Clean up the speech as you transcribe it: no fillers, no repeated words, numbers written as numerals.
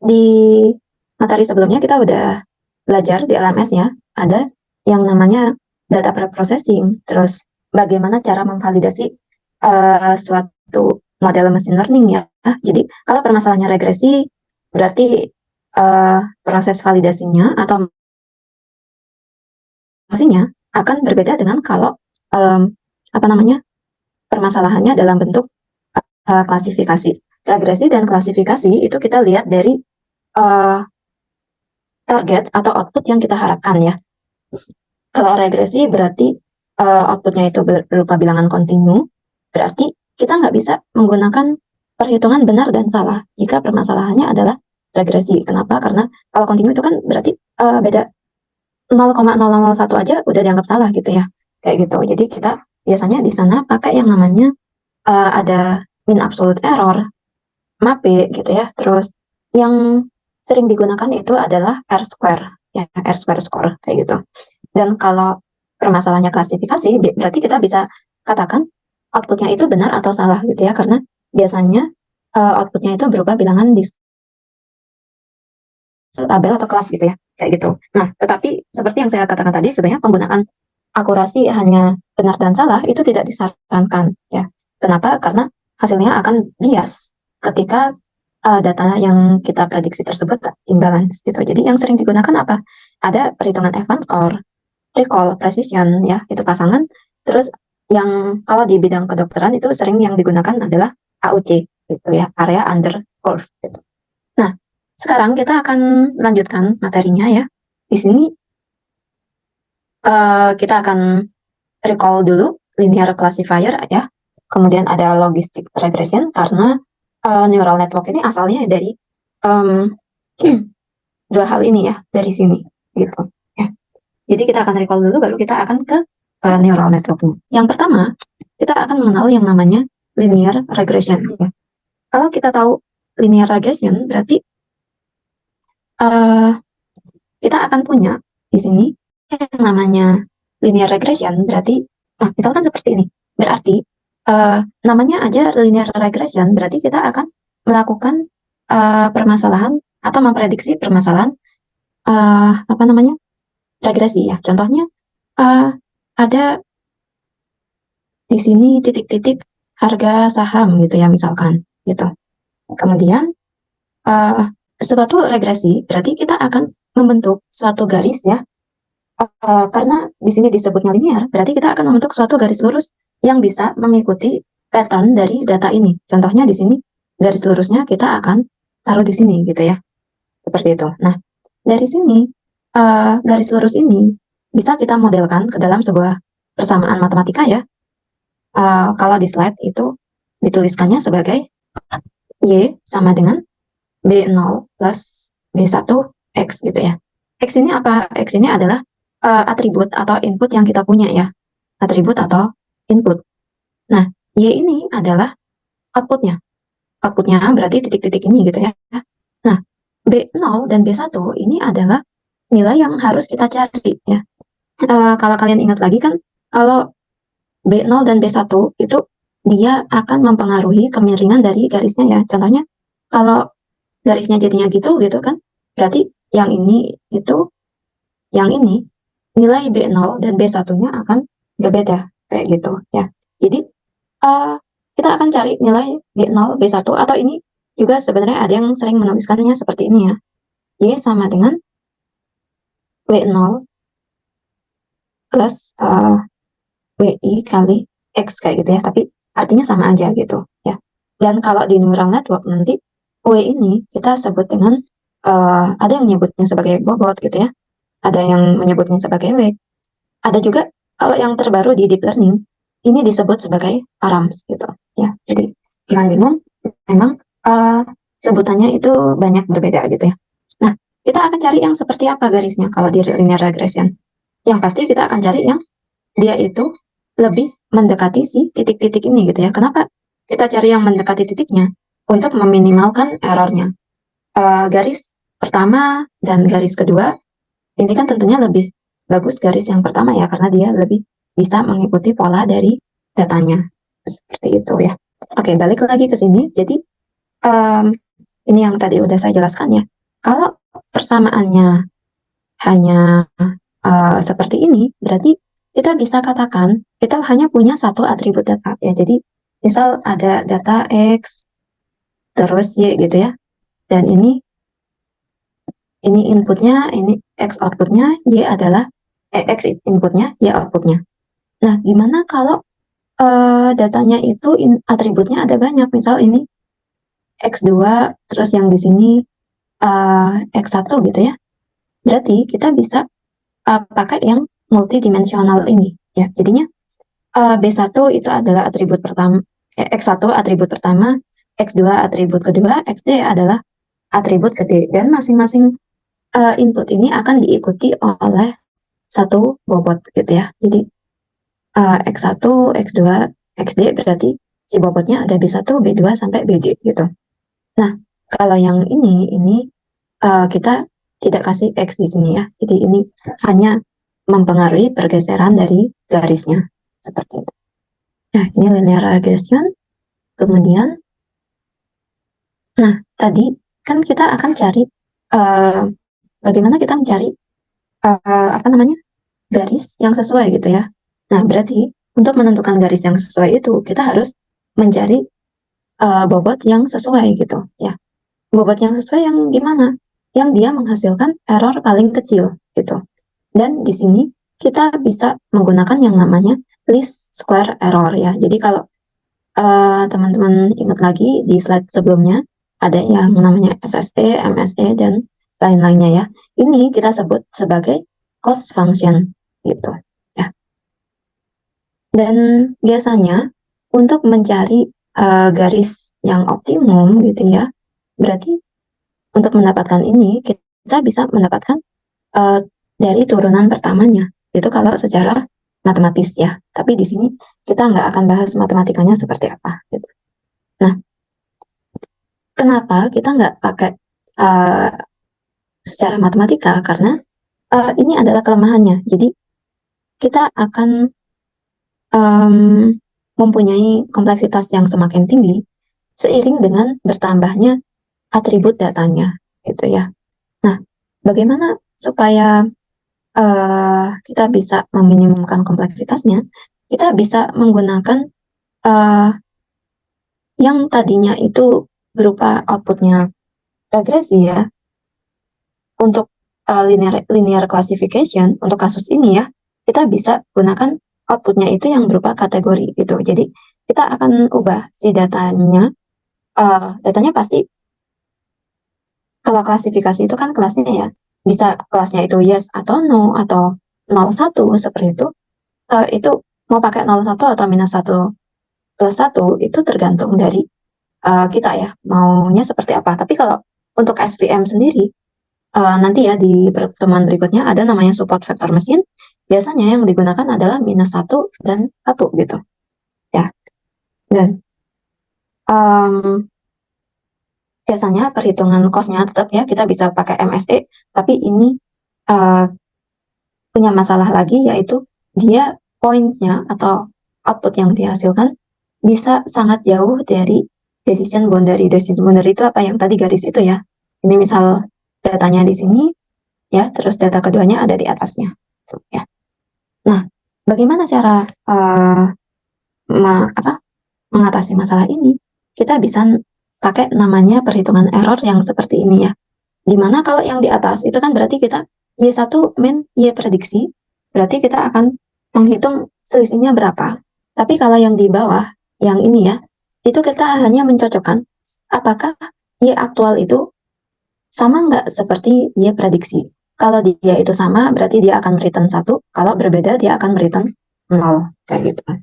di materi sebelumnya kita udah belajar di LMS ya, ada yang namanya data preprocessing, terus bagaimana cara memvalidasi suatu model machine learning ya. Jadi kalau permasalahannya regresi, berarti proses validasinya atau validasinya akan berbeda dengan kalau permasalahannya dalam bentuk klasifikasi. Regresi dan klasifikasi itu kita lihat dari target atau output yang kita harapkan ya. Kalau regresi berarti outputnya itu berupa bilangan kontinu, berarti kita nggak bisa menggunakan perhitungan benar dan salah jika permasalahannya adalah regresi. Kenapa? Karena kalau kontinu itu kan berarti beda 0,001 aja udah dianggap salah gitu ya, kayak gitu. Jadi kita biasanya di sana pakai yang namanya ada mean absolute error, MAPE gitu ya. Terus yang sering digunakan itu adalah R-square, ya, R-square score kayak gitu. Dan kalau permasalahannya klasifikasi, berarti kita bisa katakan outputnya itu benar atau salah gitu ya, karena biasanya outputnya itu berupa bilangan di tabel atau kelas gitu ya, kayak gitu. Nah, tetapi seperti yang saya katakan tadi, sebenarnya penggunaan akurasi hanya benar dan salah itu tidak disarankan ya. Kenapa? Karena hasilnya akan bias ketika data yang kita prediksi tersebut imbalance gitu. Jadi yang sering digunakan apa? Ada perhitungan Evans score, recall, precision ya, itu pasangan. Terus yang kalau di bidang kedokteran itu sering yang digunakan adalah AUC gitu ya, area under curve gitu. Nah, sekarang kita akan lanjutkan materinya ya. Di sini kita akan recall dulu linear classifier ya. Kemudian ada logistic regression karena neural network ini asalnya dari dua hal ini ya, dari sini gitu ya. Jadi kita akan recall dulu, baru kita akan ke neural network. Yang pertama, kita akan mengenal yang namanya linear regression ya. Kalau kita tahu linear regression, berarti kita akan punya di sini yang namanya linear regression. Berarti, nah misalkan seperti ini, berarti namanya aja linear regression, berarti kita akan melakukan permasalahan atau memprediksi permasalahan regresi ya. Contohnya ada di sini titik-titik harga saham gitu ya, misalkan gitu. Kemudian suatu regresi berarti kita akan membentuk suatu garis ya. Karena di sini disebutnya linear, berarti kita akan membentuk suatu garis lurus yang bisa mengikuti pattern dari data ini. Contohnya di sini garis lurusnya kita akan taruh di sini gitu ya, seperti itu. Nah, dari sini garis lurus ini bisa kita modelkan ke dalam sebuah persamaan matematika ya. Kalau di slide itu dituliskannya sebagai Y sama dengan B0 plus B1 X gitu ya. X ini apa? X ini adalah atribut atau input yang kita punya ya. Atribut atau input. Nah, Y ini adalah outputnya. Outputnya berarti titik-titik ini gitu ya. Nah, B0 dan B1 ini adalah nilai yang harus kita cari ya. Kalau kalian ingat lagi kan, kalau B0 dan B1 itu dia akan mempengaruhi kemiringan dari garisnya ya. Contohnya, kalau garisnya jadinya gitu kan, berarti yang ini itu, yang ini, nilai B0 dan B1-nya akan berbeda, kayak gitu ya. Jadi, kita akan cari nilai B0, B1, atau ini juga sebenarnya ada yang sering menuliskannya seperti ini ya. Y sama dengan W0 plus WI kali X kayak gitu ya, tapi artinya sama aja gitu ya. Dan kalau di neural network nanti W ini kita sebut dengan ada yang menyebutnya sebagai bobot gitu ya, ada yang menyebutnya sebagai W, ada juga kalau yang terbaru di deep learning ini disebut sebagai params gitu ya. Jadi jangan bingung, memang sebutannya itu banyak berbeda gitu ya. Nah, kita akan cari yang seperti apa garisnya kalau di linear regression. Yang pasti kita akan cari yang dia itu lebih mendekati si titik-titik ini gitu ya. Kenapa kita cari yang mendekati titiknya? Untuk meminimalkan errornya. Garis pertama dan garis kedua ini kan tentunya lebih bagus garis yang pertama ya, karena dia lebih bisa mengikuti pola dari datanya. Seperti itu ya. Oke, balik lagi ke sini. Jadi ini yang tadi udah saya jelaskan ya. Kalau persamaannya hanya seperti ini, berarti kita bisa katakan kita hanya punya satu atribut data ya. Jadi misal ada data X terus Y gitu ya. Dan ini inputnya, ini X outputnya, Y adalah X inputnya, Y outputnya. Nah, gimana kalau datanya itu atributnya ada banyak, misal ini X2, terus yang di sini X1 gitu ya. Berarti kita bisa pakai yang multidimensional ini ya. Jadinya B1 itu adalah atribut pertama, X1 atribut pertama, X2 atribut kedua, XD adalah atribut kedua, dan masing-masing input ini akan diikuti oleh satu bobot gitu ya. Jadi X1, X2, XD berarti si bobotnya ada B1, B2 sampai BD gitu. Nah, kalau yang ini kita tidak kasih X di sini ya. Jadi ini hanya mempengaruhi pergeseran dari garisnya seperti itu. Nah, ini linear regression. Kemudian, nah tadi kan kita akan cari bagaimana kita mencari apa namanya garis yang sesuai gitu ya. Nah, berarti untuk menentukan garis yang sesuai itu kita harus mencari bobot yang sesuai gitu ya. Bobot yang sesuai yang gimana? Yang dia menghasilkan error paling kecil gitu. Dan di sini kita bisa menggunakan yang namanya least square error ya. Jadi kalau teman-teman ingat lagi di slide sebelumnya ada yang namanya SSE, MSE, dan lain-lainnya ya. Ini kita sebut sebagai cost function gitu ya. Dan biasanya untuk mencari garis yang optimum gitu ya, berarti untuk mendapatkan ini kita bisa mendapatkan dari turunan pertamanya. Itu kalau secara matematis ya. Tapi di sini kita nggak akan bahas matematikanya seperti apa gitu. Nah, kenapa kita nggak pakai secara matematika? Karena ini adalah kelemahannya. Jadi kita akan mempunyai kompleksitas yang semakin tinggi seiring dengan bertambahnya atribut datanya, gitu ya. Nah, bagaimana supaya kita bisa meminimumkan kompleksitasnya? Kita bisa menggunakan yang tadinya itu berupa outputnya regresi ya, untuk linear classification untuk kasus ini ya, kita bisa gunakan outputnya itu yang berupa kategori gitu. Jadi kita akan ubah si datanya, datanya pasti kalau klasifikasi itu kan kelasnya ya, bisa kelasnya itu yes atau no atau 01 seperti itu mau pakai 01 atau minus 1 plus 1 itu tergantung dari kita ya, maunya seperti apa. Tapi kalau untuk SVM sendiri, nanti ya di pertemuan berikutnya ada namanya support vector machine. Biasanya yang digunakan adalah minus 1 dan 1 gitu. Ya. Dan biasanya perhitungan cost-nya tetap ya kita bisa pakai MSE, tapi ini punya masalah lagi, yaitu dia points-nya atau output yang dihasilkan bisa sangat jauh dari decision boundary. Decision boundary itu apa? Yang tadi garis itu ya. Ini misal datanya di sini ya, terus data keduanya ada di atasnya. Tuh, ya. Nah, bagaimana cara mengatasi masalah ini? Kita bisa pakai namanya perhitungan error yang seperti ini ya. Dimana kalau yang di atas itu kan berarti kita Y1 min Y prediksi, berarti kita akan menghitung selisihnya berapa. Tapi kalau yang di bawah, yang ini ya, itu kita hanya mencocokkan apakah Y aktual itu sama nggak seperti Y prediksi. Kalau dia itu sama, berarti dia akan return 1. Kalau berbeda, dia akan return 0. Kayak gitu.